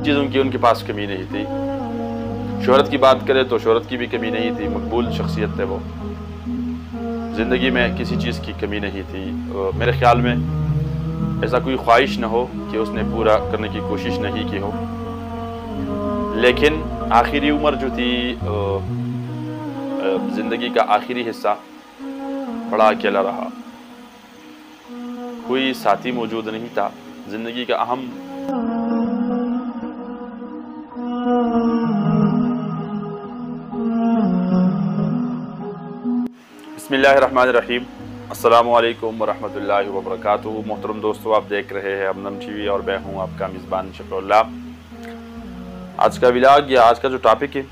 चीज़ों की उनके पास कमी नहीं थी। शोहरत की बात करें तो शोहरत की भी कमी नहीं थी, मकबूल शख्सियत थे वो, ज़िंदगी में किसी चीज़ की कमी नहीं थी। मेरे ख़्याल में ऐसा कोई ख्वाहिश न हो कि उसने पूरा करने की कोशिश नहीं की हो, लेकिन आखिरी उम्र जो थी, ज़िंदगी का आखिरी हिस्सा बड़ा अकेला रहा, कोई साथी मौजूद नहीं था। ज़िंदगी का अहम बिस्मिल्लाहिर्रहमानिर्रहीम, अस्सलामुअलैकुम वरहमतुल्लाहि वबरकातुहू। मोहतरम दोस्तों, आप देख रहे हैं हमदम टीवी और मैं हूँ आपका मेज़बान शकरुल्लाह। आज का व्लॉग या आज का जो टॉपिक है,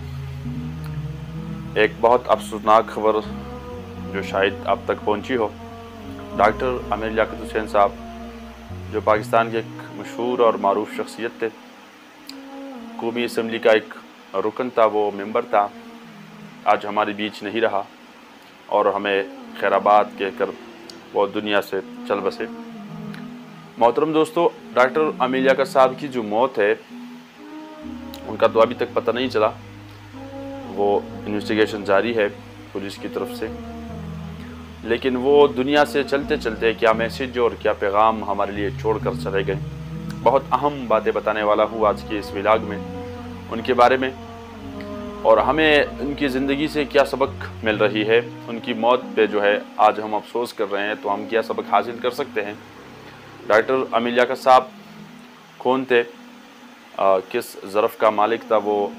एक बहुत अफसोसनाक खबर जो शायद आप तक पहुँची हो। डॉक्टर आमिर लियाकत हुसैन साहब, जो पाकिस्तान के एक मशहूर और मारूफ शख्सियत थे, कौमी असम्बली का एक रुकन था, वो मेंबर था, आज हमारे बीच नहीं रहा और हमें खैराबाद कहकर वो दुनिया से चल बसे। मोहतरम दोस्तों, डॉक्टर आमिर लियाकत साहब की जो मौत है, उनका तो अभी तक पता नहीं चला। वो इन्वेस्टिगेशन जारी है पुलिस की तरफ से, लेकिन वो दुनिया से चलते चलते क्या मैसेज और क्या पैगाम हमारे लिए छोड़ कर चले गए। बहुत अहम बातें बताने वाला हूँ आज के इस व्लॉग में उनके बारे में, और हमें उनकी ज़िंदगी से क्या सबक मिल रही है। उनकी मौत पे जो है आज हम अफसोस कर रहे हैं, तो हम क्या सबक हासिल कर सकते हैं। डॉक्टर आमिर लियाकत साहब कौन थे, किस ज़रफ़ का मालिक था वो,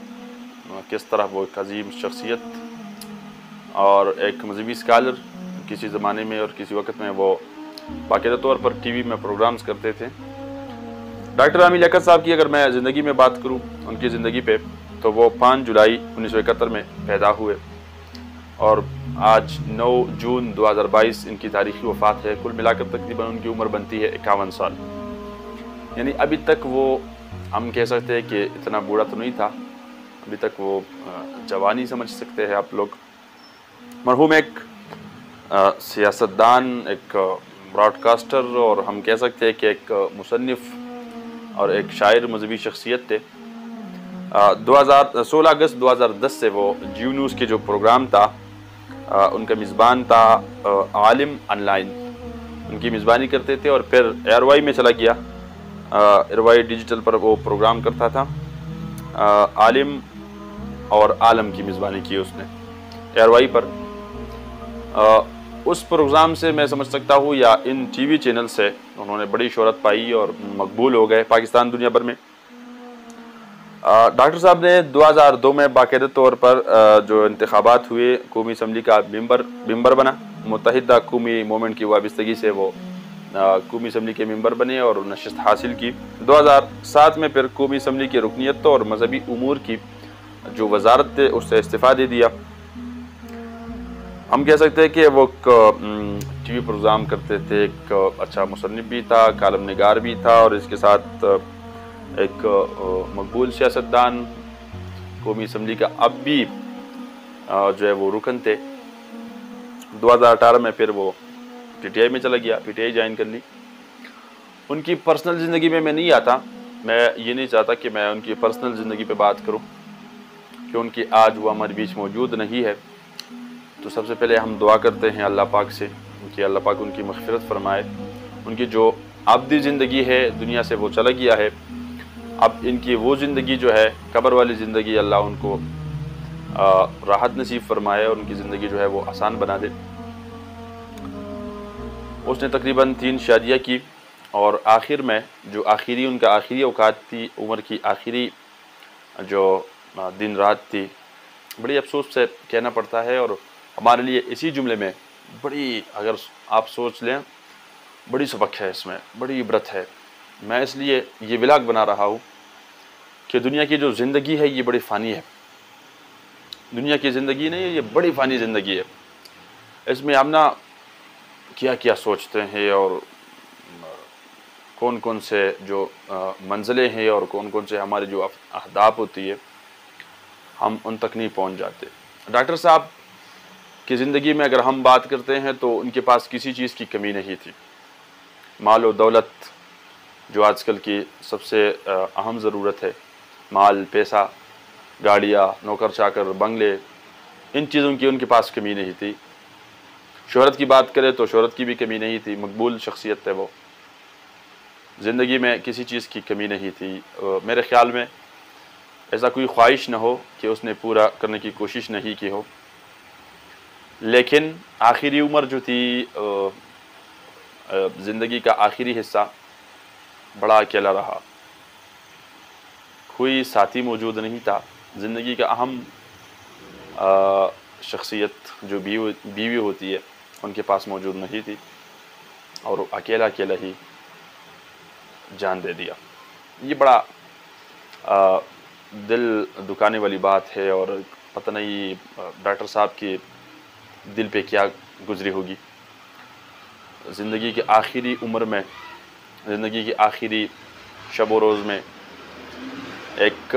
किस तरह वो एक अजीम शख्सियत और एक मजहबी स्कॉलर किसी ज़माने में और किसी वक्त में वो बाकायदा तौर पर टीवी में प्रोग्राम्स करते थे। डॉक्टर आमिर लियाकत साहब की अगर मैं ज़िंदगी में बात करूं, उनकी ज़िंदगी पे, तो वो 5 जुलाई 1971 में पैदा हुए और आज 9 जून 2022 इनकी तारीख़ी वफ़ात है। कुल मिलाकर तकरीबन उनकी उम्र बनती है 51 साल। यानी अभी तक वो, हम कह सकते हैं कि इतना बूढ़ा तो नहीं था, अभी तक वो जवानी समझ सकते हैं आप लोग। मरहूम एक सियासतदान, एक ब्रॉडकास्टर और हम कह सकते हैं कि एक मुसन्निफ़ और एक शायर, मजहबी शख्सियत थे। 16 अगस्त 2010 से वो जी न्यूज़ के जो प्रोग्राम था, उनका मेज़बान था आलिम ऑनलाइन, उनकी मेज़बानी करते थे। और फिर एयरवाई में चला गया, एयरवाई डिजिटल पर वो प्रोग्राम करता था। आलिम और आलम की मेज़बानी की उसने एयरवाई पर। उस प्रोग्राम से मैं समझ सकता हूँ, या इन टीवी चैनल से उन्होंने बड़ी शोहरत पाई और मकबूल हो गए पाकिस्तान दुनिया भर में। डॉक्टर साहब ने 2002 में बाकायदा तौर पर जो इंतखाबात हुए, कौमी असम्बली का मेंबर बना। मुत्तहिदा कौमी मूवमेंट की वाबस्तगी से वो कौमी असम्बली के मेंबर बने और नशिस्त हासिल की। 2007 में फिर कौमी असम्बली की रुकनीत और मजहबी उमूर की जो वजारत थे उससे इस्तीफ़ा दे दिया। हम कह सकते हैं कि वो टीवी प्रोग्राम करते थे, एक अच्छा मुसन्निफ़ भी था, कालम निगार भी था, और इसके साथ एक मकबूल सियासतदान, कौमी असम्बली का अब भी जो है वो रुकन थे। 2018 में फिर वो पीटीआई में चला गया, पीटीआई ज्वाइन कर ली। उनकी पर्सनल ज़िंदगी में मैं नहीं आता, मैं ये नहीं चाहता कि मैं उनकी पर्सनल ज़िंदगी पे बात करूं, कि उनकी आज वो हमारे बीच मौजूद नहीं है। तो सबसे पहले हम दुआ करते हैं अल्लाह पाक से कि अल्लाह पाक उनकी मग़फ़िरत फरमाए। उनकी जो अब्दी ज़िंदगी है दुनिया से वो चला गया है, अब इनकी वो ज़िंदगी जो है कब्र वाली ज़िंदगी, अल्लाह उनको राहत नसीब फरमाए और उनकी ज़िंदगी जो है वो आसान बना दे। उसने तकरीबन 3 शादियाँ की और आखिर में जो आखिरी उनका आखिरी औकात थी, उम्र की आखिरी जो दिन रात थी, बड़ी अफसोस से कहना पड़ता है। और हमारे लिए इसी जुमले में बड़ी, अगर आप सोच लें, बड़ी सबक है, इसमें बड़ी इबरत है। मैं इसलिए ये व्लॉग बना रहा हूँ कि दुनिया की जो ज़िंदगी है ये बड़ी फ़ानी है। दुनिया की ज़िंदगी नहीं है, ये बड़ी फ़ानी ज़िंदगी है। इसमें हम ना क्या क्या सोचते हैं और कौन कौन से जो मंजिलें हैं और कौन कौन से हमारी जो अहदाफ होती है, हम उन तक नहीं पहुँच जाते। डॉक्टर साहब की ज़िंदगी में अगर हम बात करते हैं तो उनके पास किसी चीज़ की कमी नहीं थी। माल और दौलत जो आजकल की सबसे अहम ज़रूरत है, माल पैसा, गाड़ियाँ, नौकर चाकर, बंगले, इन चीज़ों की उनके पास कमी नहीं थी। शोहरत की बात करें तो शोहरत की भी कमी नहीं थी, मकबूल शख्सियत है वो। ज़िंदगी में किसी चीज़ की कमी नहीं थी। मेरे ख़्याल में ऐसा कोई ख्वाहिश न हो कि उसने पूरा करने की कोशिश नहीं की हो। लेकिन आखिरी उम्र जो थी, ज़िंदगी का आखिरी हिस्सा बड़ा अकेला रहा। कोई साथी मौजूद नहीं था। ज़िंदगी का अहम शख्सियत जो बीवी होती है उनके पास मौजूद नहीं थी और अकेला अकेला ही जान दे दिया। ये बड़ा दिल दुखाने वाली बात है और पता नहीं डॉक्टर साहब के दिल पे क्या गुजरी होगी। ज़िंदगी के आखिरी उम्र में, ज़िंदगी के आखिरी शब व रोज़ में एक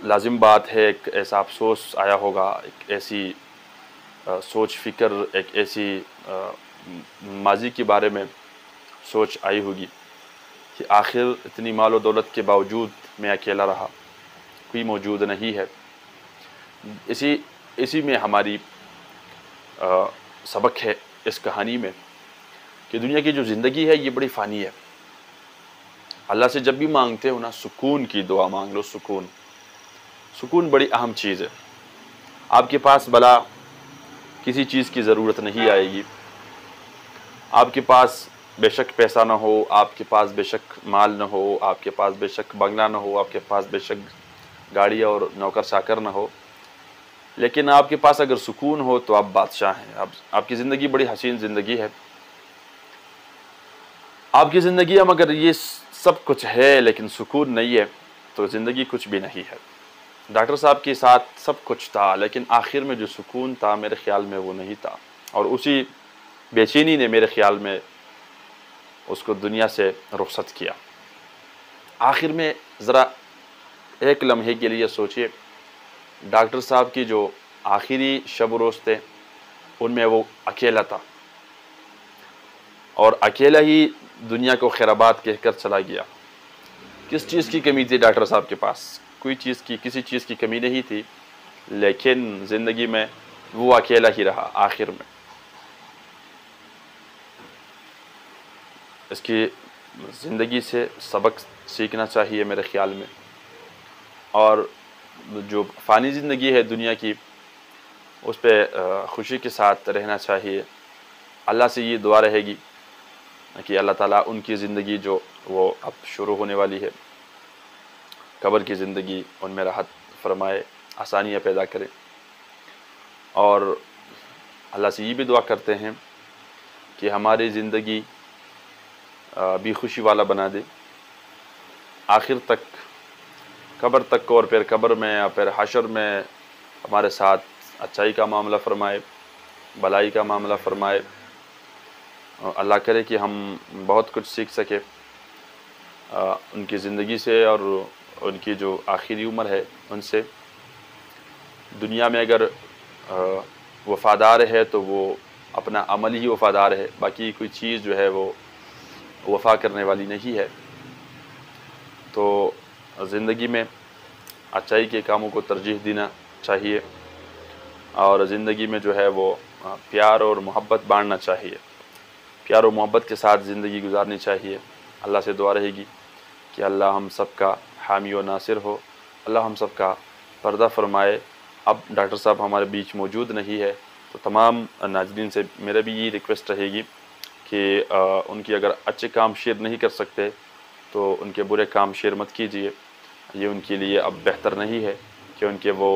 लाजिम बात है, एक ऐसा अफसोस आया होगा, एक ऐसी सोच फ़िक्र, एक ऐसी माजी के बारे में सोच आई होगी कि आखिर इतनी माल व दौलत के बावजूद मैं अकेला रहा, कोई मौजूद नहीं है। इसी में हमारी सबक है इस कहानी में कि दुनिया की जो ज़िंदगी है ये बड़ी फ़ानी है। अल्लाह से जब भी मांगते हो ना, सुकून की दुआ मांग लो। सुकून बड़ी अहम चीज़ है। आपके पास भला किसी चीज़ की ज़रूरत नहीं आएगी। आपके पास बेशक पैसा ना हो, आपके पास बेशक माल ना हो, आपके पास बेशक बंगला ना हो, आपके पास बेशक गाड़ी और नौकर चाकर ना हो, लेकिन आपके पास अगर सुकून हो तो आप बादशाह हैं। आपकी ज़िंदगी बड़ी हसीन ज़िंदगी है। आपकी ज़िंदगी में अगर ये सब कुछ है लेकिन सुकून नहीं है तो ज़िंदगी कुछ भी नहीं है। डॉक्टर साहब के साथ सब कुछ था लेकिन आखिर में जो सुकून था मेरे ख़्याल में वो नहीं था, और उसी बेचैनी ने मेरे ख़्याल में उसको दुनिया से रुखसत किया। आखिर में ज़रा एक लम्हे के लिए सोचिए, डॉक्टर साहब की जो आखिरी शब रोज़ थे उनमें वो अकेला था और अकेला ही दुनिया को खैराबाद कहकर चला गया। किस चीज़ की कमी थी डॉक्टर साहब के पास? कोई चीज़ की, किसी चीज़ की कमी नहीं थी, लेकिन ज़िंदगी में वो अकेला ही रहा आखिर में। इसकी ज़िंदगी से सबक सीखना चाहिए मेरे ख़्याल में, और जो फ़ानी ज़िंदगी है दुनिया की उस पर खुशी के साथ रहना चाहिए। अल्लाह से ये दुआ रहेगी कि अल्लाह ताला उनकी ज़िंदगी जो वो अब शुरू होने वाली है, कब्र की ज़िंदगी, उनमें राहत फरमाए, आसानियाँ पैदा करे। और अल्लाह से ये भी दुआ करते हैं कि हमारी ज़िंदगी भी खुशी वाला बना दे, आखिर तक, कब्र तक, और फिर कब्र में या फिर हशर में हमारे साथ अच्छाई का मामला फ़रमाए, भलाई का मामला फ़रमाए। अल्लाह करे कि हम बहुत कुछ सीख सके उनकी ज़िंदगी से और उनकी जो आखिरी उम्र है उनसे। दुनिया में अगर वफ़ादार है तो वो अपना अमल ही वफ़ादार है, बाकी कोई चीज़ जो है वो वफ़ा करने वाली नहीं है। तो ज़िंदगी में अच्छाई के कामों को तरजीह देना चाहिए और ज़िंदगी में जो है वो प्यार और मोहब्बत बांटना चाहिए, प्यार और मोहब्बत के साथ ज़िंदगी गुजारनी चाहिए। अल्लाह से दुआ रहेगी कि अल्लाह हम सब का हामी व नासिर हो, अल्लाह हम सब का पर्दा फरमाए। अब डॉक्टर साहब हमारे बीच मौजूद नहीं है तो तमाम नाज़रीन से मेरा भी ये रिक्वेस्ट रहेगी कि उनकी अगर अच्छे काम शेयर नहीं कर सकते तो उनके बुरे काम शेयर मत कीजिए। ये उनके लिए अब बेहतर नहीं है कि उनके वो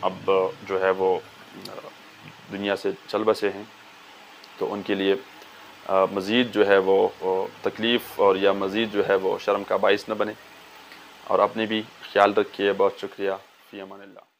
अब जो है वो दुनिया से चल बसे हैं, तो उनके लिए मज़ीद जो है वो तकलीफ़ और या मज़ीद जो है वो शर्म का बाइस न बने। और अपने भी ख्याल रखिए। बहुत शुक्रिया। फ़ी अमानिल्लाह।